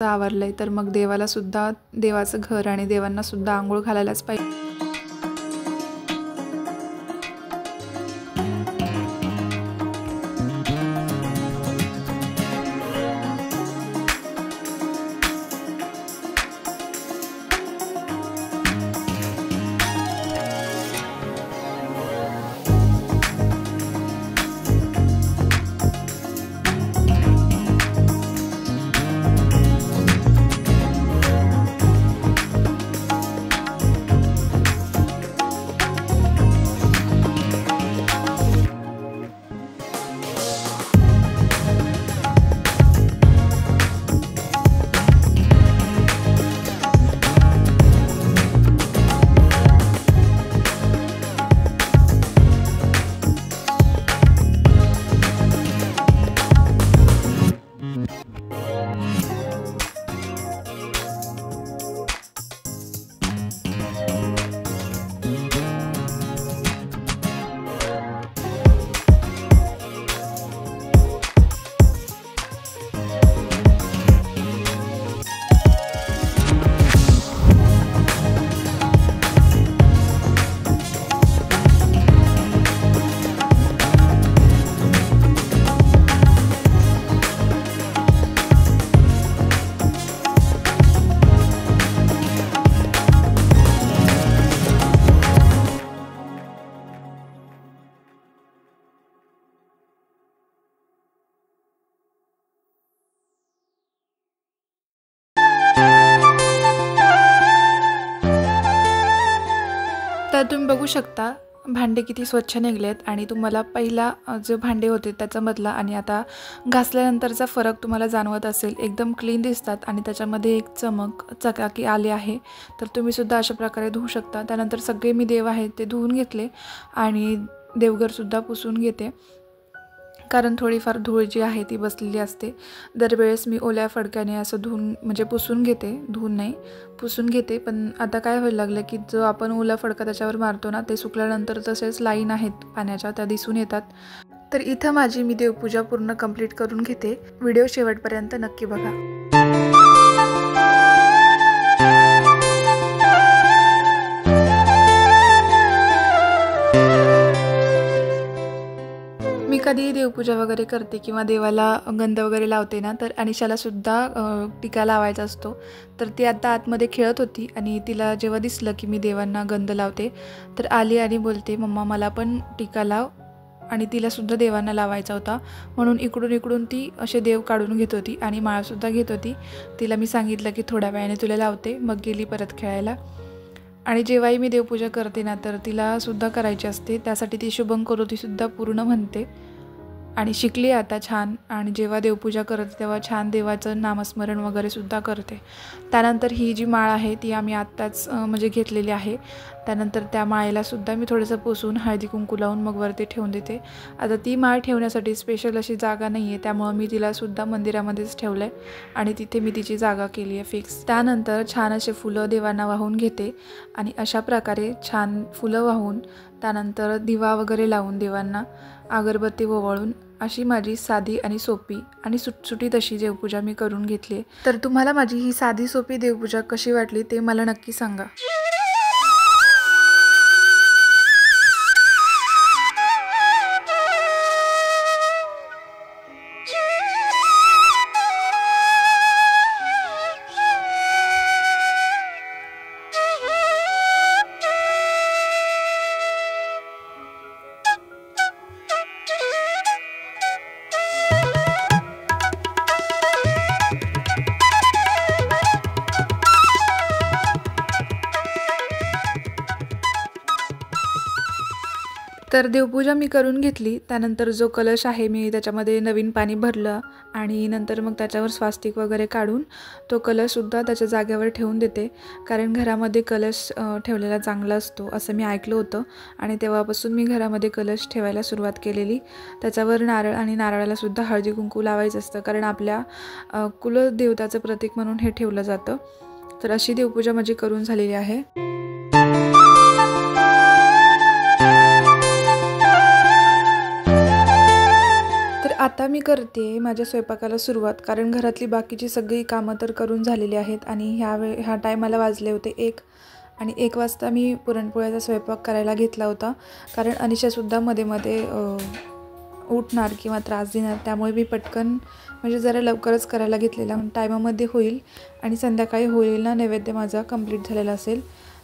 आवरलंय तर मग देवाला सुद्धा, देवाचं घर आणि देवांना सुद्धा आंघोळ घालायलाच पाहिजे. तर तुम्ही बघू शकता भांडे किती स्वच्छ निघलेत आणि तुम्हाला पहिला जे भांडे होते त्याच्यामधला आणि आता घासल्यानंतरचा फरक तुम्हाला जाणवत असेल. एकदम क्लीन दिसतात आणि त्याच्यामध्ये एक चकाकी आली आहे. तर तुम्ही सुद्धा अशा प्रकारे धुवू शकता. त्यानंतर सगळे मी देव आहेत ते धुवून घेतले आणि देवघरसुद्धा पुसून घेते, कारण थोडीफार धूळ जी आहे ती बसलेली असते. दरवेळेस मी ओल्या फडक्याने असं धुवून म्हणजे पुसून घेते, धुवून नाही पुसून घेते. पण आता काय व्हायला लागलं की जो आपण ओला फडका त्याच्यावर मारतो ना, ते सुकल्यानंतर तसेच लाईन आहेत पाण्याच्या त्या दिसून येतात. तर इथं माझी मी देवपूजा पूर्ण कंप्लीट करून घेते. व्हिडिओ शेवटपर्यंत नक्की बघा. मी कधी देवपूजा वगैरे करते किंवा देवाला गंध वगैरे लावते ना, तर अनिशाला सुद्धा टीका लावायचा असतो. तर ती आता आतमध्ये खेळत होती आणि तिला जेव्हा दिसलं की मी देवांना गंध लावते तर आली आणि बोलते, मम्मा मला पण टीका लाव. आणि तिला सुद्धा देवांना लावायचा होता, म्हणून इकडून ती असे देव काढून घेत होती आणि माळासुद्धा घेत होती. तिला मी सांगितलं की थोड्या वेळाने तुला लावते, मग गेली परत खेळायला. आणि जेव्हाही मी देवपूजा करते ना, तर तिला सुद्धा करायची असते. त्यासाठी ती शुभंकरोती सुद्धा पूर्ण म्हणते आणि शिकली आता छान. आणि जेव्हा देवपूजा करते तेव्हा छान देवाचं नामस्मरण वगैरे सुद्धा करते. त्यानंतर ही जी माळ आहे ती आम्ही आत्ताच म्हणजे घेतलेली आहे. त्यानंतर त्या माळेला सुद्धा मी थोडंसं पुसून हळदी कुंकू लावून मग वरती ठेवून देते. आता ती माळ ठेवण्यासाठी स्पेशल अशी जागा नाही आहे, त्यामुळं मी तिला सुद्धा मंदिरामध्येच ठेवलं आहे आणि तिथे मी तिची जागा केली आहे फिक्स. त्यानंतर छान असे फुलं देवांना वाहून घेते आणि अशा प्रकारे छान फुलं वाहून त्यानंतर दिवा वगैरे लावून देवांना अगरबत्ती ओवाळून अशी माझी साधी आणि सोपी आणि सुटसुटीत अशी देवपूजा मी करून घेतली. तर तुम्हाला माझी ही साधी सोपी देवपूजा कशी वाटली ते मला नक्की सांगा. तर देवपूजा मी करून घेतली. त्यानंतर जो कलश आहे मी त्याच्यामध्ये नवीन पाणी भरलं आणि नंतर मग त्याच्यावर स्वास्तिक वगैरे काढून तो कलशसुद्धा त्याच्या जागेवर ठेवून देते, कारण घरामध्ये कलश ठेवलेला चांगला असतो असं मी ऐकलं होतं. आणि तेव्हापासून मी घरामध्ये कलश ठेवायला सुरुवात केलेली. त्याच्यावर नारळ आणि नारळालासुद्धा हळदी कुंकू लावायचं असतं, कारण आपल्या कुलदेवताचं प्रतीक म्हणून हे ठेवलं जातं. तर अशी देवपूजा माझी करून झालेली आहे. तर तर आता मी करते माझ्या स्वयंपाकाला सुरुवात, कारण घरातली बाकीची सगळी कामं तर करून झालेली आहेत आणि ह्या टायमाला वाजले होते 1 आणि 1 वाजता मी पुरणपोळ्याचा स्वयंपाक करायला घेतला होता. कारण अनिशासुद्धा मध्ये मध्ये उठणार किंवा त्रास देणार, त्यामुळे मी पटकन म्हणजे जरा लवकरच करायला घेतलेला, टायमामध्ये होईल आणि संध्याकाळी होळीला नैवेद्य माझा कंप्लीट झालेला असेल.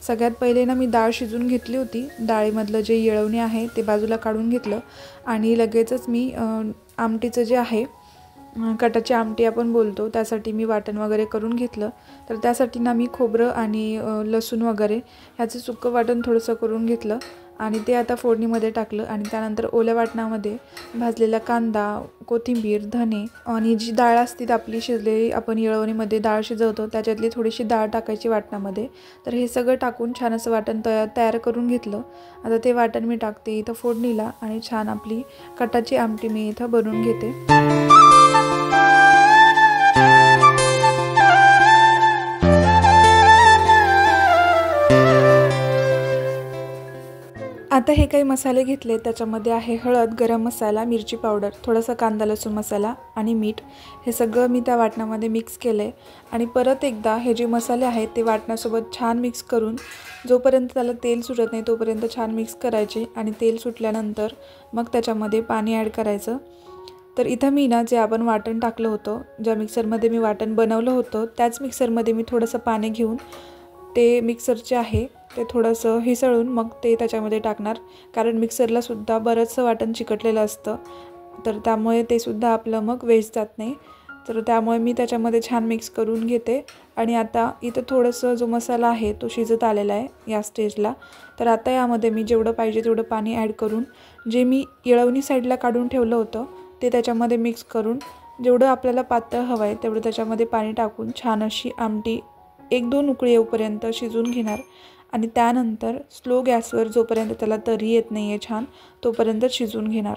सगळ्यात पहिले ना मी डाळ शिजून घेतली होती. डाळीमधलं जे येळवणी आहे ते बाजूला काढून घेतलं आणि लगेचच मी आमटीचं जे आहे, कटाची आमटी आपण बोलतो, त्यासाठी मी वाटण वगैरे करून घेतलं. तर त्यासाठी ना मी खोबरं आणि लसूण वगैरे ह्याचं सुक्कं वाटण थोडंसं करून घेतलं आणि ते आता फोडणीमध्ये टाकलं आणि त्यानंतर ओल्या वाटणामध्ये भाजलेला कांदा, कोथिंबीर, धने आणि जी डाळ असते आपली शिजलेली, आपण येळवणीमध्ये डाळ शिजवतो त्याच्यातली थोडीशी डाळ टाकायची वाटणामध्ये. तर हे सगळं टाकून छान असं वाटण तयार करून घेतलं. आता ते वाटण मी टाकते इथं फोडणीला आणि छान आपली कटाची आमटी मी इथं बनवून घेते. आता हे काही मसाले घेतले, त्याच्यामध्ये आहे हळद, गरम मसाला, मिरची पावडर, थोडासा कांदा लसूण मसाला आणि मीठ. हे सगळं मी त्या वाटणामध्ये मिक्स केलं आहे आणि परत एकदा हे जे मसाले आहेत ते वाटणासोबत छान मिक्स करून जोपर्यंत त्याला तेल सुटत नाही तोपर्यंत छान मिक्स करायचे आणि तेल सुटल्यानंतर मग त्याच्यामध्ये पाणी ॲड करायचं. तर इथं मी ना जे आपण वाटण टाकलं होतं, ज्या मिक्सरमध्ये मी वाटण बनवलं होतं त्याच मिक्सरमध्ये मी थोडंसं पाणी घेऊन ते मिक्सरचे आहे ते थोडंसं हिसळून मग ते त्याच्यामध्ये टाकणार, कारण मिक्सरलासुद्धा बरंचसं वाटण चिकटलेलं असतं, तर त्यामुळे ते सुद्धा आपलं मग वेस्ट जात नाही. तर त्यामुळे मी त्याच्यामध्ये छान मिक्स करून घेते आणि आता इथं थोडंसं जो मसाला आहे तो शिजत आलेला आहे या स्टेजला. तर आता यामध्ये मी जेवढं पाहिजे तेवढं पाणी ॲड करून जे मी येळवणी साईडला काढून ठेवलं होतं ते त्याच्यामध्ये मिक्स करून जेवढं आपल्याला पातळ हवं आहे तेवढं त्याच्यामध्ये पाणी टाकून छान अशी आमटी 1-2 उकळी येऊपर्यंत शिजून घेणार आणि त्यानंतर स्लो गॅसवर जोपर्यंत त्याला तरी येत नाही आहे छान तोपर्यंत शिजून घेणार.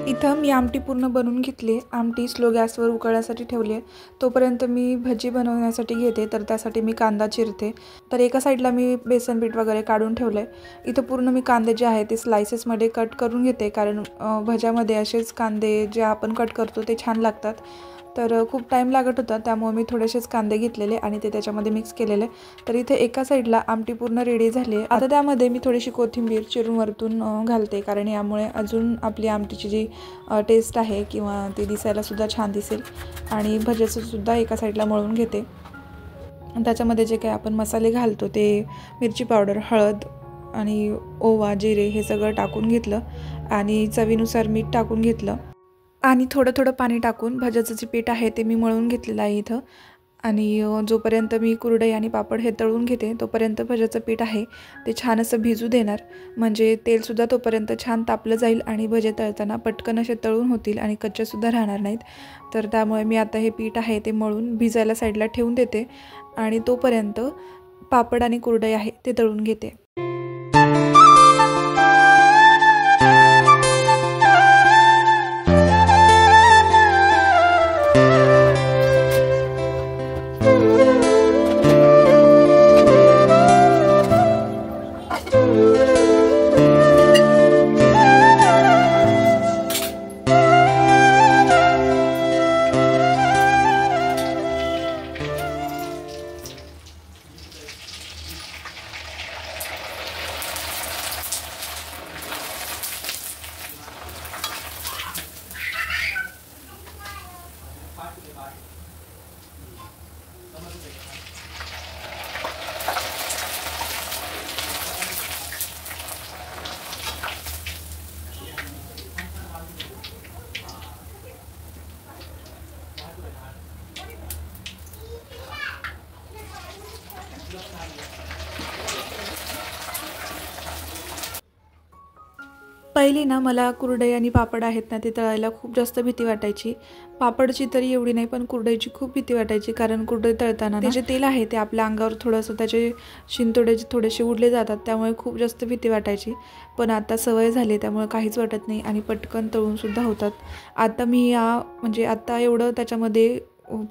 इथं मी आमटी पूर्ण बनवून घेतली. आमटी स्लो गॅसवर उकळण्यासाठी ठेवली आहे. तोपर्यंत मी भजी बनवण्यासाठी घेते, तर त्यासाठी मी कांदा चिरते. तर एका साईडला मी बेसन पीठ वगैरे काढून ठेवलं आहे. इथं पूर्ण मी कांदे जे आहे ते स्लायसेसमध्ये कट करून घेते, कारण भज्यामध्ये असेच कांदे जे आपण कट करतो ते छान लागतात. तर खूप टाईम लागत होता, त्यामुळे मी थोडेसेच कांदे घेतलेले आणि ते त्याच्यामध्ये मिक्स केलेले. तर इथे एका साईडला आमटी पूर्ण रेडी झाली आहे. आता त्यामध्ये मी थोडीशी कोथिंबीर चिरून वरतून घालते, कारण यामुळे अजून आपली आमटीची जी टेस्ट आहे किंवा ती दिसायलासुद्धा छान दिसेल. आणि भज्याचंसुद्धा एका साईडला मळून घेते. त्याच्यामध्ये जे काही आपण मसाले घालतो ते मिरची पावडर, हळद आणि ओवा, जिरे हे सगळं टाकून घेतलं आणि चवीनुसार मीठ टाकून घेतलं आणि थोडं थोडं पाणी टाकून भज्याचं जे पीठ आहे ते मी मळून घेतलेलं आहे इथं. आणि जोपर्यंत मी कुरडई आणि पापड हे तळून घेते तोपर्यंत भज्याचं पीठ आहे ते छान असं भिजू देणार, म्हणजे तेलसुद्धा तोपर्यंत छान तापलं जाईल आणि भजे तळताना पटकन असे तळून होतील आणि कच्चेसुद्धा राहणार नाहीत. तर त्यामुळे मी आता हे पीठ आहे ते मळून भिजायला साईडला ठेवून देते आणि तोपर्यंत पापड आणि कुरडई आहे ते तळून घेते. पहिली ना मला कुरडई आणि पापड आहेत ना ते तळायला खूप जास्त भीती वाटायची. पापडची तरी एवढी नाही, पण कुरडईची खूप भीती वाटायची. कारण कुरडई तळताना ते जे तेल आहे ते आपल्या अंगावर थोडंसं त्याचे शिंतोडे थोडेसे उडले जातात, त्यामुळे खूप जास्त भीती वाटायची. पण आता सवय झाली त्यामुळे काहीच वाटत नाही आणि पटकन तळूनसुद्धा होतात. आता मी म्हणजे आता एवढं त्याच्यामध्ये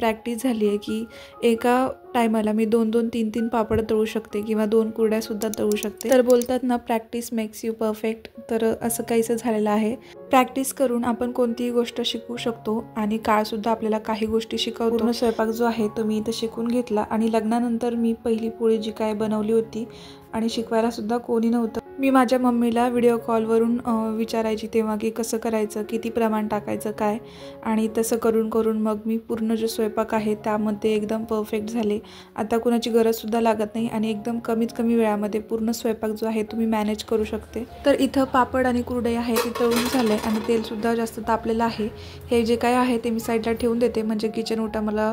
प्रॅक्टिस झाली आहे की एका टायमाला मी 2-2, 3-3 पापड तळू शकते किंवा 2 कुरड्यासुद्धा तळू शकते. तर बोलतात ना, प्रॅक्टिस मेक्स यू परफेक्ट. तर असं काहीसं झालेलं आहे. प्रॅक्टिस करून आपण कोणतीही गोष्ट शिकू शकतो आणि काळसुद्धा आपल्याला काही गोष्टी शिकवतो. पूर्ण स्वयंपाक जो आहे तो मी इथं शिकून घेतला आणि लग्नानंतर मी पहिली पोळी जी काय बनवली होती आणि शिकवायलासुद्धा कोणी नव्हतं. मी माझ्या मम्मीला व्हिडिओ कॉलवरून विचारायची तेव्हा की कसं करायचं, किती प्रमाण टाकायचं काय, आणि तसं करून करून मग मी पूर्ण जो स्वयंपाक आहे त्यामध्ये एकदम परफेक्ट झाले. आता कुणाची गरजसुद्धा लागत नाही आणि एकदम कमीत कमी वेळामध्ये पूर्ण स्वयंपाक जो आहे तुम्ही मॅनेज करू शकते. तर इथं पापड आणि कुरडई आहे ते तळून झालं आहे आणि तेलसुद्धा जास्त तापलेलं आहे. हे जे काय आहे ते मी साईडला ठेवून देते, म्हणजे किचन ओटा मला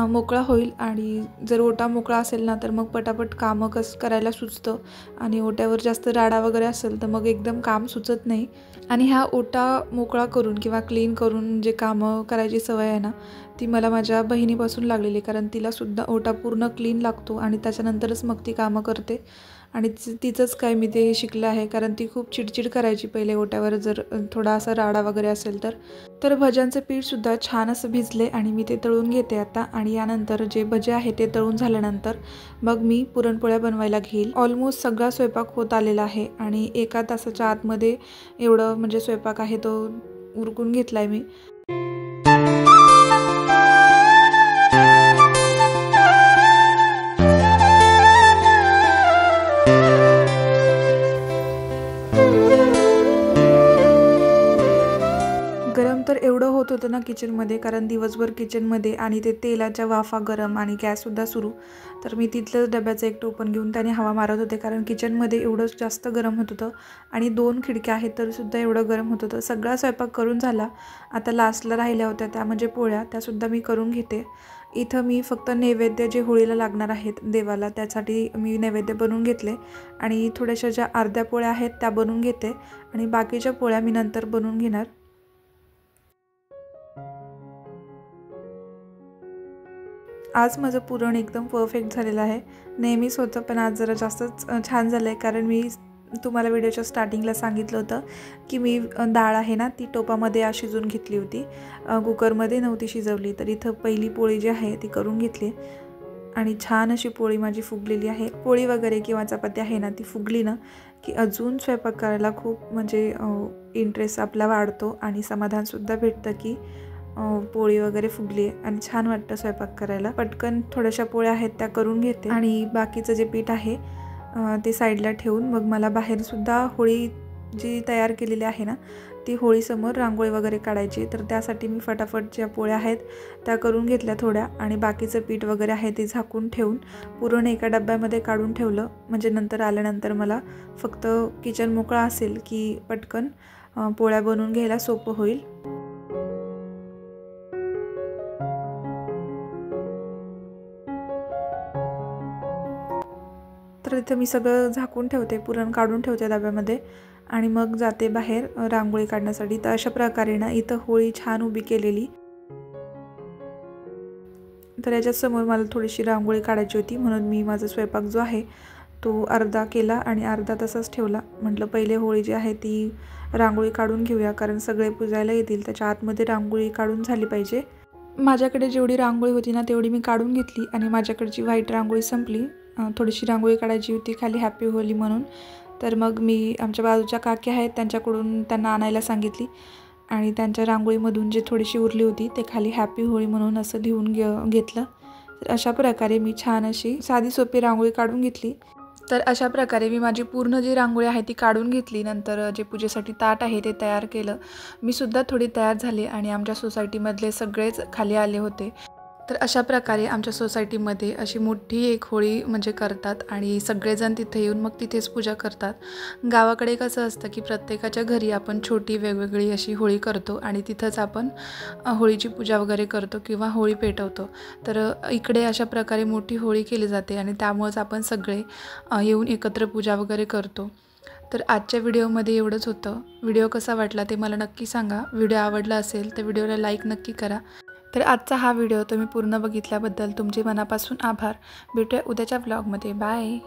मोकळा होईल. आणि जर ओटा मोकळा असेल ना तर मग पटापट कामं करायला सुचतं आणि ओट्यावर जास्त राडा वगैरे असेल तर मग एकदम काम सुचत नाही. आणि हा ओटा मोकळा करून किंवा क्लीन करून जे कामं करायची सवय आहे ना ती मला माझ्या बहिणीपासून लागलेली, कारण तिलासुद्धा ओटा पूर्ण क्लीन लागतो आणि त्याच्यानंतरच मग ती कामं करते. आणि तिचंच काय मी ते शिकलं आहे, कारण ती खूप चिडचिड करायची पहिले ओट्यावर जर थोडा असा राडा वगैरे असेल तर. तर भज्यांचं पीठसुद्धा छान असं भिजले आणि मी ते तळून घेते आता. आणि यानंतर जे भजे आहे ते तळून झाल्यानंतर मग मी पुरणपोळ्या बनवायला घेईल. ऑलमोस्ट सगळा स्वयंपाक होत आलेला आहे आणि 1 तासाच्या आतमध्ये एवढं म्हणजे स्वयंपाक आहे तो उरकून घेतला आहे मी. गरम तर एवढं होत होतं ना किचनमध्ये, कारण दिवसभर किचनमध्ये आणि ते तेलाच्या वाफा गरम आणि गॅससुद्धा सुरू. तर मी तिथलं डब्याचं एक टोपण घेऊन त्याने हवा मारत होते, कारण किचनमध्ये एवढं जास्त गरम होत होतं आणि 2 खिडक्या आहेत तरीसुद्धा एवढं गरम होत होतं. सगळा स्वयंपाक करून झाला. आता लास्टला राहिल्या होत्या त्या म्हणजे पोळ्या, त्यासुद्धा मी करून घेते. इथं मी फक्त नैवेद्य जे होळीला लागणार आहेत देवाला त्यासाठी मी नैवेद्य बनवून घेतले आणि थोड्याशा ज्या अर्ध्या पोळ्या आहेत त्या बनवून घेते आणि बाकीच्या पोळ्या मी नंतर बनवून घेणार. आज माझं पुरण एकदम परफेक्ट झालेलं आहे. नेहमीच होतं पण आज जरा जास्तच छान झालं आहे, कारण मी तुम्हाला व्हिडिओच्या स्टार्टिंगला सांगितलं होतं की मी डाळ आहे ना ती टोपामध्ये शिजवून घेतली होती, कुकरमध्ये नव्हती शिजवली. तर इथं पहिली पोळी जी आहे ती करून घेतली आणि छान अशी पोळी माझी फुगलेली आहे. पोळी वगैरे किंवा चपाती आहे ना ती फुगली ना की अजून स्वयंपाक करायला खूप म्हणजे इंटरेस्ट आपला वाढतो आणि समाधानसुद्धा भेटतं की पोळी वगैरे फुगली आहे आणि छान वाटतं स्वयंपाक करायला. पटकन थोड्याशा पोळ्या आहेत त्या करून घेते आणि बाकीचं जे पीठ आहे ते साईडला ठेवून मग मला बाहेरसुद्धा होळी जी तयार केलेली आहे ना ती होळीसमोर रांगोळी वगैरे काढायची. तर त्यासाठी मी फटाफट ज्या पोळ्या आहेत त्या करून घेतल्या थोड्या आणि बाकीचं पीठ वगैरे आहे ते झाकून ठेवून पुरण एका डब्यामध्ये काढून ठेवलं, म्हणजे नंतर आल्यानंतर मला फक्त किचन मोकळा असेल की पटकन पोळ्या बनवून घ्यायला सोपं होईल. तर इथं मी सगळं झाकून ठेवते, पुरण काढून ठेवते डब्यामध्ये आणि मग जाते बाहेर रांगोळी काढण्यासाठी. तर अशा प्रकारे ना इथं होळी छान उभी केलेली. तर याच्यासमोर मला थोडीशी रांगोळी काढायची होती, म्हणून मी माझा स्वयंपाक जो आहे तो अर्धा केला आणि अर्धा तसाच ठेवला. म्हटलं पहिले होळी जी आहे ती रांगोळी काढून घेऊया, कारण सगळे पूजायला येतील त्याच्या आतमध्ये रांगोळी काढून झाली पाहिजे. माझ्याकडे जेवढी रांगोळी होती ना तेवढी मी काढून घेतली आणि माझ्याकडची व्हाईट रांगोळी संपली. थोडीशी रांगोळी काढायची होती खाली हॅपी होली म्हणून. तर मग मी आमच्या बाजूच्या काकी आहेत त्यांच्याकडून त्यांना आणायला सांगितली आणि त्यांच्या रांगोळीमधून जी थोडीशी उरली होती ते खाली हॅपी होळी म्हणून असं लिहून घेतलं. तर अशा प्रकारे मी छान अशी साधी सोपी रांगोळी काढून घेतली. तर अशा प्रकारे मी माझी पूर्ण जी रांगोळी आहे ती काढून घेतली. नंतर जे पूजेसाठी ताट आहे ते तयार केलं. मी सुद्धा थोडी तयार झाली आणि आमच्या सोसायटीमधले सगळेच खाली आले होते. तर अशा प्रकारे आमच्या सोसायटीमध्ये अशी मोठी एक होळी म्हणजे करतात आणि सगळेजण तिथे येऊन मग तिथेच पूजा करतात. गावाकडे कसं असतं की प्रत्येकाच्या घरी आपण छोटी वेगवेगळी अशी होळी करतो आणि तिथंच आपण होळीची पूजा वगैरे करतो किंवा होळी पेटवतो. तर इकडे अशा प्रकारे मोठी होळी केली जाते आणि त्यामुळेच आपण सगळे येऊन एकत्र पूजा वगैरे करतो. तर आजच्या व्हिडिओमध्ये एवढंच होतं. व्हिडिओ कसा वाटला ते मला नक्की सांगा. व्हिडिओ आवडला असेल तर व्हिडिओला लाईक नक्की करा. तर आजचा हा व्हिडिओ तुम्ही पूर्ण बघितल्याबद्दल तुमचे मनापासून आभार. भेटूया उद्याच्या व्लॉगमध्ये. बाय.